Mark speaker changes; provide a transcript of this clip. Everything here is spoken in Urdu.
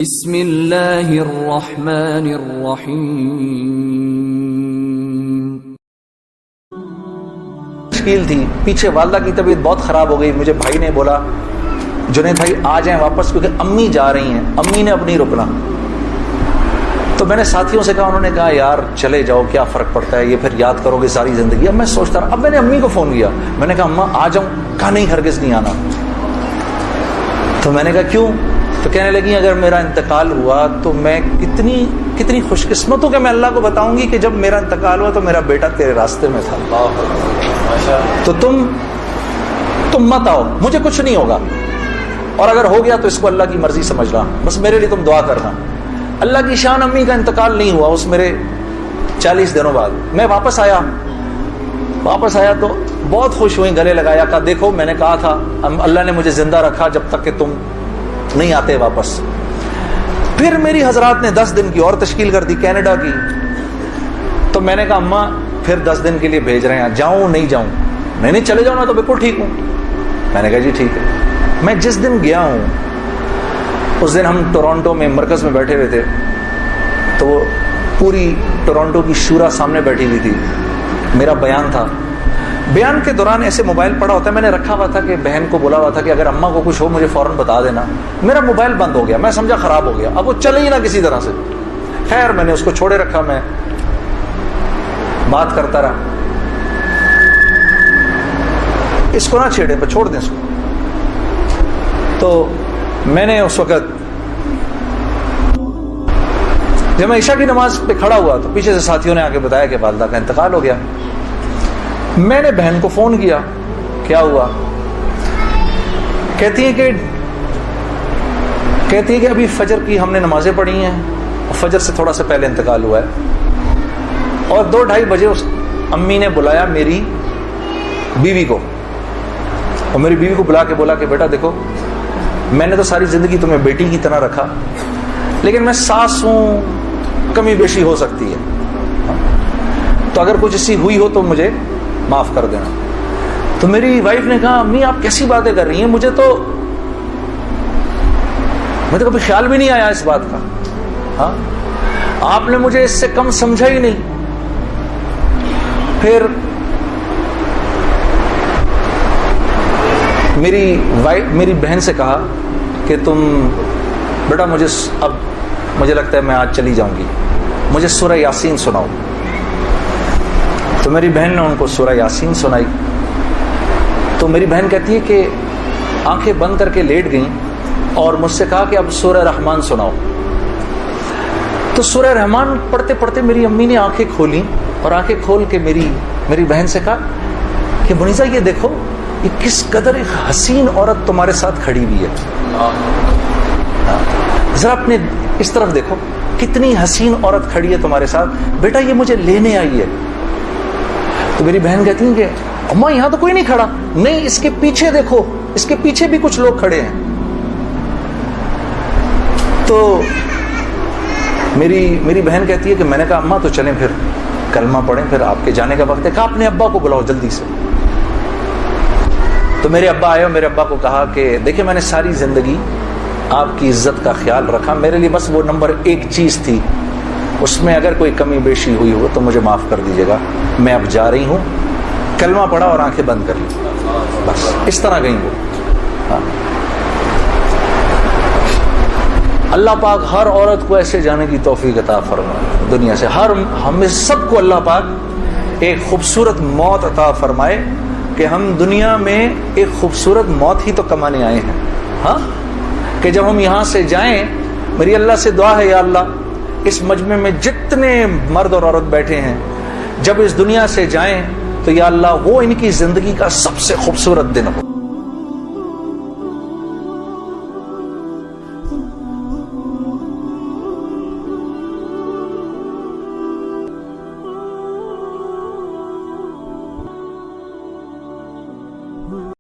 Speaker 1: بسم اللہ الرحمن الرحیم۔
Speaker 2: مشکل تھی، پیچھے والدہ کی طبیعت بہت خراب ہو گئی۔ مجھے بھائی نے بولا جنید بھائی آ جائیں واپس، کیونکہ امی جا رہی ہیں، امی نے اب نہیں رکنا۔ تو میں نے ساتھیوں سے کہا، انہوں نے کہا یار چلے جاؤ، کیا فرق پڑتا ہے، یہ پھر یاد کرو گے ساری زندگی۔ اب میں سوچتا رہا، اب میں نے امی کو فون کیا، میں نے کہا اماں آ جاؤں، کہا نہیں ہرگز نہیں آنا۔ تو میں نے کہا کیوں؟ تو کہنے لگی اگر میرا انتقال ہوا تو میں کتنی خوش قسمت ہوں کہ میں اللہ کو بتاؤں گی کہ جب میرا انتقال ہوا تو میرا بیٹا تیرے راستے میں تھا، تو تم مت آؤ، مجھے کچھ نہیں ہوگا، اور اگر ہو گیا تو اس کو اللہ کی مرضی سمجھنا، بس میرے لیے تم دعا کرنا۔ اللہ کی شان، امی کا انتقال نہیں ہوا اس میرے 40 دنوں بعد۔ میں واپس آیا تو بہت خوش ہوئی، گلے لگایا، کہا دیکھو میں نے کہا تھا اللہ نے مجھے زندہ رکھا جب تک کہ تم نہیں آتے واپس۔ پھر میری حضرات نے 10 دن کی اور تشکیل کر دی کینیڈا کی۔ تو میں نے کہا اماں پھر 10 دن کے لیے بھیج رہے ہیں، جاؤں نہیں جاؤں؟ نہیں چلے جاؤ نا، تو بالکل ٹھیک ہوں۔ میں نے کہا جی ٹھیک ہے۔ میں جس دن گیا ہوں اس دن ہم ٹورانٹو میں مرکز میں بیٹھے ہوئے تھے، تو وہ پوری ٹورانٹو کی شورا سامنے بیٹھی ہوئی تھی، میرا بیان تھا۔ بیان کے دوران ایسے موبائل پڑا ہوتا ہے، میں نے رکھا ہوا تھا کہ بہن کو بولا ہوا تھا کہ اگر اماں کو کچھ ہو مجھے فوراً بتا دینا۔ میرا موبائل بند ہو گیا، میں سمجھا خراب ہو گیا، اب وہ چلے ہی نہ کسی طرح سے۔ خیر میں نے اس کو چھوڑے رکھا، میں بات کرتا رہا، اس کو نہ چھیڑے، چھوڑ دیں اس کو۔ تو میں نے اس وقت جب میں عشاء کی نماز پہ کھڑا ہوا تو پیچھے سے ساتھیوں نے آ کے بتایا کہ والدہ کا انتقال ہو گیا۔ میں نے بہن کو فون کیا، کیا ہوا؟ کہتی ہے کہ ابھی فجر کی ہم نے نمازیں پڑھی ہیں، فجر سے تھوڑا سا پہلے انتقال ہوا ہے، اور 2-2:30 بجے اس امی نے بلایا میری بیوی کو، اور میری بیوی کو بلا کے بولا کہ بیٹا دیکھو میں نے تو ساری زندگی تمہیں بیٹی کی طرح رکھا، لیکن میں ساس ہوں، کمی بیشی ہو سکتی ہے، تو اگر کچھ ایسی ہوئی ہو تو مجھے معاف کر دینا۔ تو میری وائف نے کہا امی آپ کیسی باتیں کر رہی ہیں، مجھے تو کبھی خیال بھی نہیں آیا اس بات کا، ہاں آپ نے مجھے اس سے کم سمجھا ہی نہیں۔ پھر میری بہن سے کہا کہ تم بیٹا مجھے لگتا ہے میں آج چلی جاؤں گی، مجھے سورہ یاسین سناؤ۔ تو میری بہن نے ان کو سورہ یاسین سنائی۔ تو میری بہن کہتی ہے کہ آنکھیں بند کر کے لیٹ گئیں اور مجھ سے کہا کہ اب سورہ رحمان سناؤ۔ تو سورہ رحمان پڑھتے پڑھتے میری امی نے آنکھیں کھولیں، اور آنکھیں کھول کے میری بہن سے کہا کہ منیزہ یہ دیکھو یہ کس قدر ایک حسین عورت تمہارے ساتھ کھڑی ہوئی ہے، ذرا اپنے اس طرف دیکھو، کتنی حسین عورت کھڑی ہے تمہارے ساتھ، بیٹا یہ مجھے لینے آئی ہے۔ تو میری بہن کہتی ہیں کہ اماں یہاں تو کوئی نہیں کھڑا، نہیں اس کے پیچھے دیکھو، اس کے پیچھے بھی کچھ لوگ کھڑے ہیں۔ تو میری بہن کہتی ہے کہ میں نے کہا اماں تو چلیں پھر کلمہ پڑھیں، پھر آپ کے جانے کا وقت ہے، کہا اپنے ابا کو بلاؤ جلدی سے۔ تو میرے ابا آئے اور میرے ابا کو کہا کہ دیکھیں میں نے ساری زندگی آپ کی عزت کا خیال رکھا، میرے لیے بس وہ نمبر 1 چیز تھی، اس میں اگر کوئی کمی بیشی ہوئی ہو تو مجھے معاف کر دیجیے گا، میں اب جا رہی ہوں۔ کلمہ پڑھا اور آنکھیں بند کر لی، بس اس طرح گئیں وہ۔ اللہ پاک ہر عورت کو ایسے جانے کی توفیق عطا فرمائے دنیا سے، ہمیں سب کو اللہ پاک ایک خوبصورت موت عطا فرمائے کہ ہم دنیا میں ایک خوبصورت موت ہی تو کمانے آئے ہیں، ہاں کہ جب ہم یہاں سے جائیں، میری اللہ سے دعا ہے یا اللہ اس مجمع میں جتنے مرد اور عورت بیٹھے ہیں جب اس دنیا سے جائیں تو یا اللہ وہ ان کی زندگی کا سب سے خوبصورت دن ہو۔